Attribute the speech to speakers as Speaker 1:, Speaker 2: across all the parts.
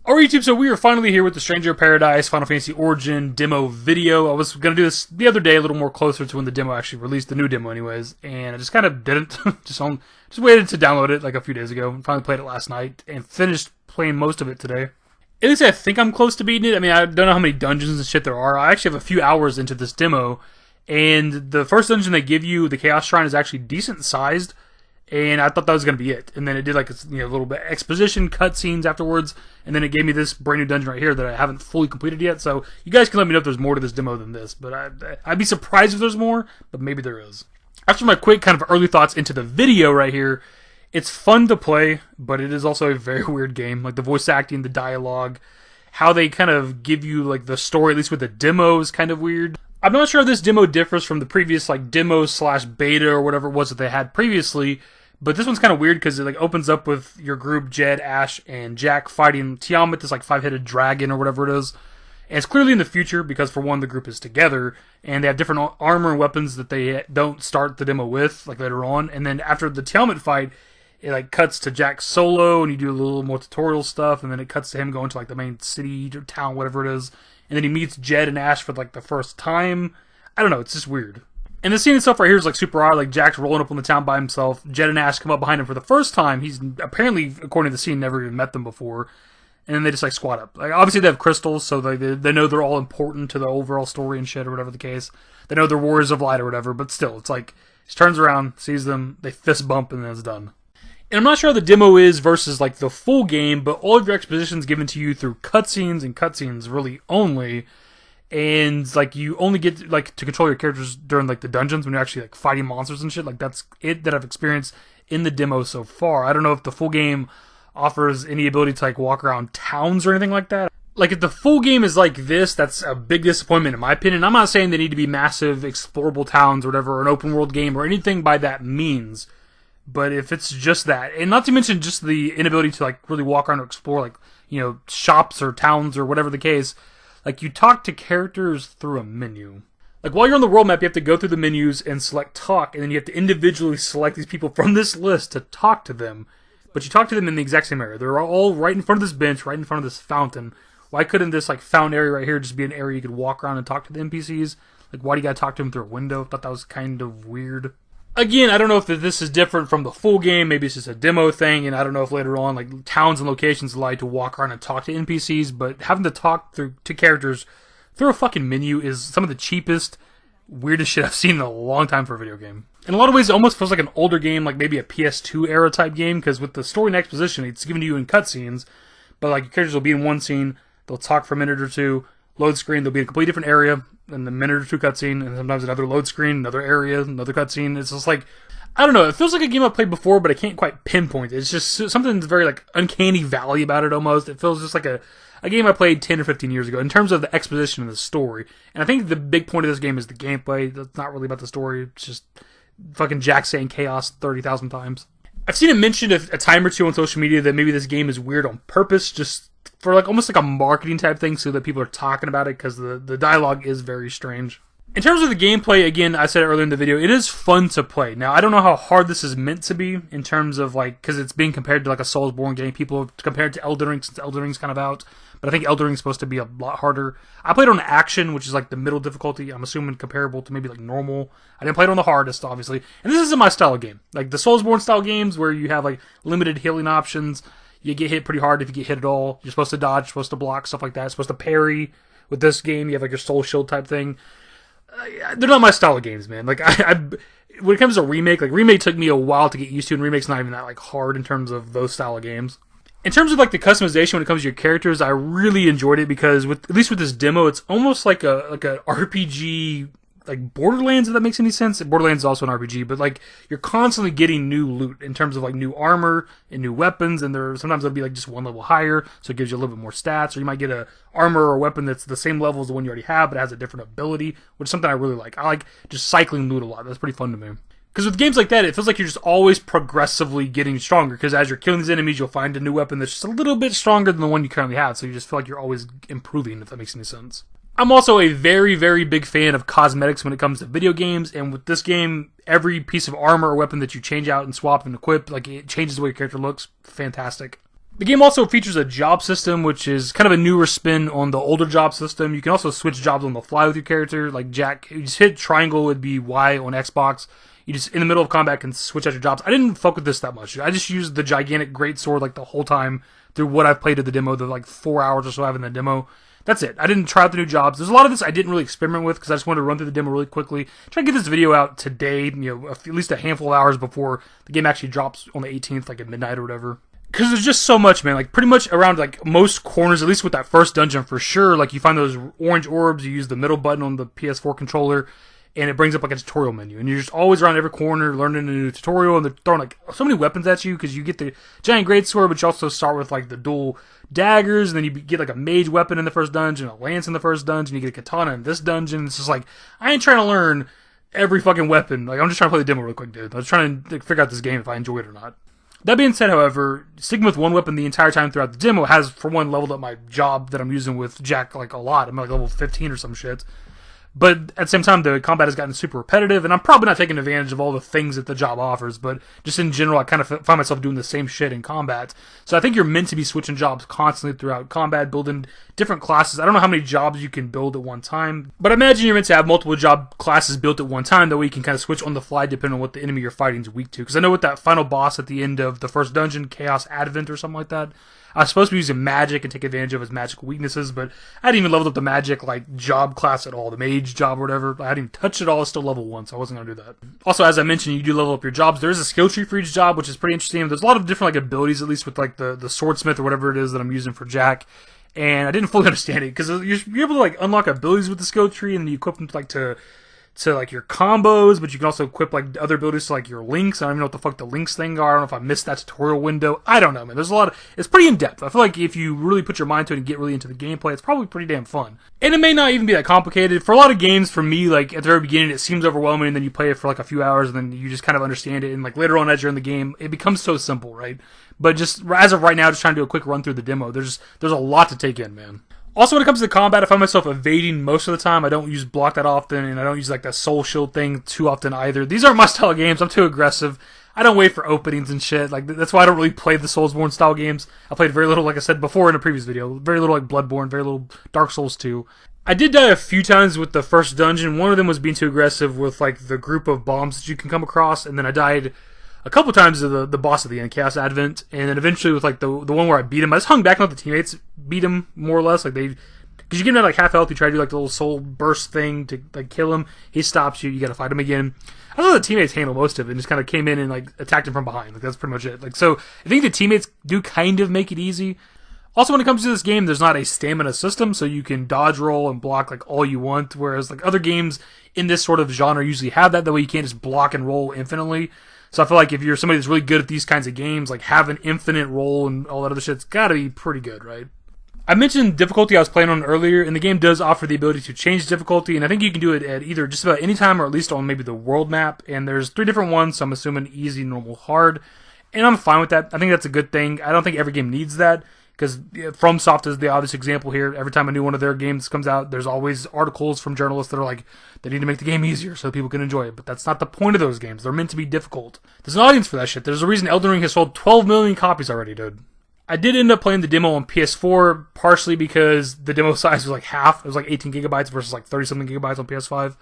Speaker 1: Alright YouTube, so we are finally here with the Stranger of Paradise Final Fantasy Origin demo video. I was going to do this the other day, a little more closer to when the demo actually released, the new demo anyways, and I just kind of didn't. just waited to download it like a few days ago, and finally played it last night, and finished playing most of it today. At least I think I'm close to beating it. I mean, I don't know how many dungeons and shit there are. I actually have a few hours into this demo, and the first dungeon they give you, the Chaos Shrine, is actually decent sized. And I thought that was going to be it. And then it did like a little bit exposition, cutscenes afterwards. And then it gave me this brand new dungeon right here that I haven't fully completed yet. So you guys can let me know if there's more to this demo than this. But I'd be surprised if there's more, but maybe there is. After my quick kind of early thoughts into the video right here, it's fun to play, but it is also a very weird game. Like the voice acting, the dialogue, how they kind of give you like the story, at least with the demo, is kind of weird. I'm not sure if this demo differs from the previous like demo/beta or whatever it was that they had previously. But this one's kind of weird because it like opens up with your group, Jed, Ash, and Jack fighting Tiamat, this like 5-headed dragon or whatever it is. And it's clearly in the future because for one, the group is together and they have different armor and weapons that they don't start the demo with like later on. And then after the Tiamat fight, it like cuts to Jack solo and you do a little more tutorial stuff. And then it cuts to him going to like the main city or town, whatever it is. And then he meets Jed and Ash for like the first time. I don't know, it's just weird. And the scene itself right here is like super odd. Like Jack's rolling up on the town by himself. Jed and Ash come up behind him for the first time. He's apparently, according to the scene, never even met them before. And then they just like squat up. Like obviously they have crystals, so they know they're all important to the overall story and shit or whatever the case. They know they're warriors of light or whatever. But still, it's like he turns around, sees them, they fist bump, and then it's done. And I'm not sure how the demo is versus like the full game, but all of your expositions given to you through cutscenes and cutscenes really only. And like you only get like to control your characters during like the dungeons when you're actually like fighting monsters and shit. Like that's it that I've experienced in the demo so far. I don't know if the full game offers any ability to like walk around towns or anything like that. Like if the full game is like this, that's a big disappointment in my opinion. I'm not saying they need to be massive explorable towns or whatever, or an open world game or anything by that means. But if it's just that, and not to mention just the inability to like really walk around or explore like, you know, shops or towns or whatever the case. Like, you talk to characters through a menu. Like, while you're on the world map, you have to go through the menus and select talk, and then you have to individually select these people from this list to talk to them. But you talk to them in the exact same area. They're all right in front of this bench, right in front of this fountain. Why couldn't this, like, fountain area right here just be an area you could walk around and talk to the NPCs? Like, why do you gotta talk to them through a window? I thought that was kind of weird. Again, I don't know if this is different from the full game. Maybe it's just a demo thing, and I don't know if later on, like, towns and locations allow you to walk around and talk to NPCs, but having to talk to characters through a fucking menu is some of the cheapest, weirdest shit I've seen in a long time for a video game. In a lot of ways, it almost feels like an older game, like maybe a PS2 era type game, because with the story and exposition, it's given to you in cutscenes, but, like, your characters will be in one scene, they'll talk for a minute or two, load screen, they'll be in a completely different area, and a minute or two cutscene, and sometimes another load screen, another area, another cutscene. It's just like, I don't know, it feels like a game I've played before, but I can't quite pinpoint it. It's just something that's very, like, uncanny valley about it almost. It feels just like a game I played 10 or 15 years ago in terms of the exposition of the story. And I think the big point of this game is the gameplay. It's not really about the story. It's just fucking Jack saying chaos 30,000 times. I've seen it mentioned a time or two on social media that maybe this game is weird on purpose, just for like almost like a marketing type thing so that people are talking about it because the dialogue is very strange. In terms of the gameplay, again, I said it earlier in the video, it is fun to play. Now, I don't know how hard this is meant to be in terms of like, because it's being compared to like a Soulsborne game. People have compared it to Elden Ring since Elden Ring's kind of out. But I think Elden Ring's supposed to be a lot harder. I played on action, which is like the middle difficulty. I'm assuming comparable to maybe like normal. I didn't play it on the hardest, obviously. And this isn't my style of game. Like the Soulsborne style games where you have like limited healing options. You get hit pretty hard if you get hit at all. You're supposed to dodge, you're supposed to block, stuff like that. You're supposed to parry. With this game, you have like your soul shield type thing. They're not my style of games, man. Like when it comes to remake, like remake took me a while to get used to, and remake's not even that like hard in terms of those style of games. In terms of like the customization when it comes to your characters, I really enjoyed it because at least with this demo, it's almost like a RPG. Like Borderlands, if that makes any sense. Borderlands is also an RPG, but like you're constantly getting new loot in terms of like new armor and new weapons, and sometimes it'll be like just one level higher, so it gives you a little bit more stats, or you might get a armor or a weapon that's the same level as the one you already have, but it has a different ability, which is something I really like. I like just cycling loot a lot. That's pretty fun to me. Because with games like that, it feels like you're just always progressively getting stronger, because as you're killing these enemies, you'll find a new weapon that's just a little bit stronger than the one you currently have, so you just feel like you're always improving, if that makes any sense. I'm also a very, very big fan of cosmetics when it comes to video games, and with this game, every piece of armor or weapon that you change out and swap and equip, like it changes the way your character looks. Fantastic. The game also features a job system, which is kind of a newer spin on the older job system. You can also switch jobs on the fly with your character. Like Jack, you just hit triangle would be Y on Xbox. You just, in the middle of combat, can switch out your jobs. I didn't fuck with this that much. I just used the gigantic greatsword like the whole time through what I've played of the demo, the like 4 hours or so I have in the demo. That's it. I didn't try out the new jobs. There's a lot of this I didn't really experiment with because I just wanted to run through the demo really quickly. Try to get this video out today, at least a handful of hours before the game actually drops on the 18th, like at midnight or whatever. Because there's just so much, man. Like, pretty much around, like, most corners, at least with that first dungeon for sure, like, you find those orange orbs, you use the middle button on the PS4 controller, and it brings up, like, a tutorial menu. And you're just always around every corner learning a new tutorial, and they're throwing, like, so many weapons at you, because you get the giant greatsword, but you also start with, like, the dual daggers, and then you get, like, a mage weapon in the first dungeon, a lance in the first dungeon, you get a katana in this dungeon. It's just like, I ain't trying to learn every fucking weapon. Like, I'm just trying to play the demo real quick, dude. I was trying to figure out this game if I enjoy it or not. That being said, however, sticking with one weapon the entire time throughout the demo has, for one, leveled up my job that I'm using with Jack, like, a lot. I'm like level 15 or some shit. But at the same time, the combat has gotten super repetitive, and I'm probably not taking advantage of all the things that the job offers, but just in general, I kind of find myself doing the same shit in combat. So I think you're meant to be switching jobs constantly throughout combat, building different classes. I don't know how many jobs you can build at one time, but I imagine you're meant to have multiple job classes built at one time, that way you can kind of switch on the fly depending on what the enemy you're fighting is weak to. Because I know with that final boss at the end of the first dungeon, Chaos Advent or something like that, I was supposed to be using magic and take advantage of his magical weaknesses, but I hadn't even leveled up the magic, like, job class at all. The mage job or whatever. I hadn't even touched it all. It's still level 1, so I wasn't going to do that. Also, as I mentioned, you do level up your jobs. There is a skill tree for each job, which is pretty interesting. There's a lot of different, like, abilities, at least with, like, the swordsmith or whatever it is that I'm using for Jack. And I didn't fully understand it, because you're able to, like, unlock abilities with the skill tree, and then you equip them to like your combos, but you can also equip like other abilities to like your links. I don't even know what the fuck the links thing are. I don't know if I missed that tutorial window. I don't know, man. There's a lot of, it's pretty in depth. I feel like if you really put your mind to it and get really into the gameplay, it's probably pretty damn fun. And it may not even be that complicated. For a lot of games, for me, like at the very beginning, it seems overwhelming, and then you play it for like a few hours, and then you just kind of understand it. And like later on, as you're in the game, it becomes so simple, right? But just as of right now, just trying to do a quick run through the demo, there's a lot to take in, man. Also, when it comes to combat, I find myself evading most of the time. I don't use block that often, and I don't use like that soul shield thing too often either. These aren't my style of games. I'm too aggressive. I don't wait for openings and shit. Like, that's why I don't really play the Soulsborne style games. I played very little, like I said before in a previous video. Very little like Bloodborne, very little Dark Souls 2. I did die a few times with the first dungeon. One of them was being too aggressive with like the group of bombs that you can come across, and then I died a couple times to the boss at the end, Chaos Advent, and then eventually with like the one where I beat him, I just hung back and let the teammates beat him more or less. Like because you give him like half health, you try to do like the little soul burst thing to like kill him. He stops you. You got to fight him again. I thought the teammates handle most of it and just kind of came in and like attacked him from behind. Like that's pretty much it. Like so, I think the teammates do kind of make it easy. Also, when it comes to this game, there's not a stamina system, so you can dodge roll and block like all you want. Whereas like other games in this sort of genre usually have that. That way you can't just block and roll infinitely. So I feel like if you're somebody that's really good at these kinds of games, like having infinite roll and all that other shit's got to be pretty good, right? I mentioned difficulty I was playing on earlier, and the game does offer the ability to change difficulty, and I think you can do it at either just about any time or at least on maybe the world map, and there's 3 different ones, so I'm assuming easy, normal, hard, and I'm fine with that. I think that's a good thing. I don't think every game needs that, because FromSoft is the obvious example here. Every time a new one of their games comes out, there's always articles from journalists that are like, they need to make the game easier so people can enjoy it, but that's not the point of those games. They're meant to be difficult. There's an audience for that shit. There's a reason Elden Ring has sold 12 million copies already, dude. I did end up playing the demo on PS4, partially because the demo size was like half. It was like 18 gigabytes versus like 30-something gigabytes on PS5.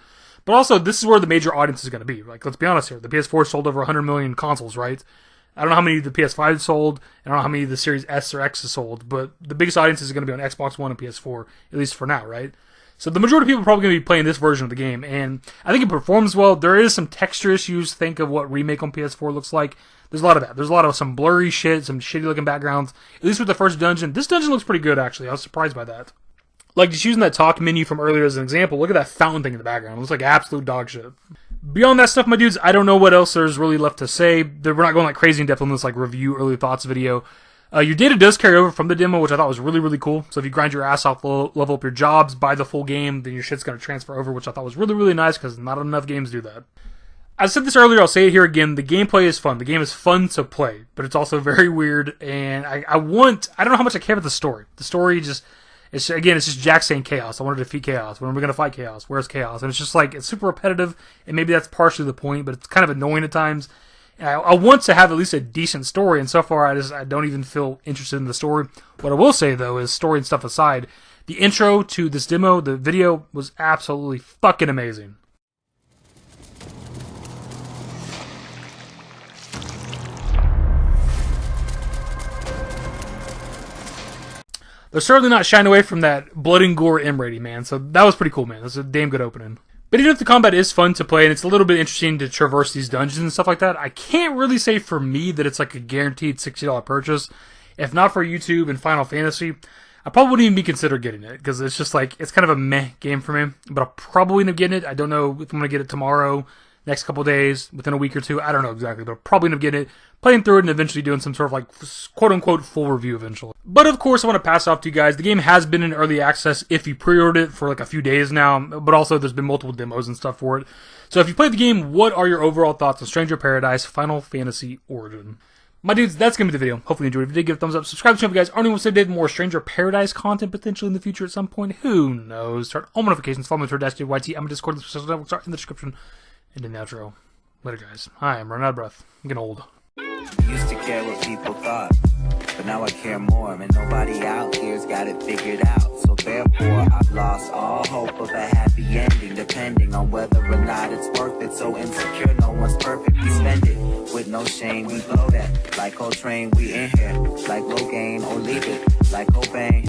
Speaker 1: But also, this is where the major audience is going to be. Like, let's be honest here. The PS4 sold over 100 million consoles, right? I don't know how many the PS5 sold. I don't know how many the Series S or X has sold. But the biggest audience is going to be on Xbox One and PS4, at least for now, right? So the majority of people are probably going to be playing this version of the game. And I think it performs well. There is some texture issues. Think of what Remake on PS4 looks like. There's a lot of that. There's a lot of some blurry shit, some shitty looking backgrounds. At least with the first dungeon. This dungeon looks pretty good, actually. I was surprised by that. Like, just using that talk menu from earlier as an example, look at that fountain thing in the background. It looks like absolute dog shit. Beyond that stuff, my dudes, I don't know what else there's really left to say. We're not going like crazy in depth on this like review, early thoughts video. Your data does carry over from the demo, which I thought was really, really cool. So if you grind your ass off, level up your jobs, buy the full game, then your shit's going to transfer over, which I thought was really, really nice because not enough games do that. I said this earlier, I'll say it here again, the gameplay is fun. The game is fun to play, but it's also very weird, and I don't know how much I care about the story. The story just, it's just Jack saying chaos. I want to defeat chaos. When are we going to fight chaos? Where's chaos? And it's just like, it's super repetitive, and maybe that's partially the point, but it's kind of annoying at times. I want to have at least a decent story, and so far I don't even feel interested in the story. What I will say, though, is story and stuff aside, the intro to this demo, the video, was absolutely fucking amazing. They're certainly not shying away from that blood and gore M rating, man, so that was pretty cool, man. That's a damn good opening. But even if the combat is fun to play and it's a little bit interesting to traverse these dungeons and stuff like that, I can't really say for me that it's like a guaranteed $60 purchase. If not for YouTube and Final Fantasy, I probably wouldn't even be considered getting it, because it's just like, it's kind of a meh game for me. But I'll probably end up getting it. I don't know if I'm going to get it tomorrow, next couple days, within a week or two. I don't know exactly, but I'll probably end up getting it, playing through it, and eventually doing some sort of like quote-unquote full review eventually. But of course, I want to pass off to you guys. The game has been in early access if you pre-ordered it for like a few days now, but also there's been multiple demos and stuff for it. So if you played the game, what are your overall thoughts on Stranger of Paradise Final Fantasy Origin? My dudes, that's going to be the video. Hopefully you enjoyed it. If you did, give it a thumbs up. Subscribe to the channel if you guys aren't even to more Stranger of Paradise content potentially in the future at some point. Who knows? Turn on notifications. Follow me on Twitter, #YT. I'm a Discord. We'll start in the description and in the outro. Later, guys. Hi, I'm running out of breath. I'm getting old.
Speaker 2: Used to care what people thought, but now I care more, and nobody out here's got it figured out. So therefore, I've lost all hope of a happy ending, depending on whether or not it's worth it. So insecure, no one's perfect. We spend it with no shame. We blow that like Coltrane. We in here like Rogaine, or leave it like Cobain.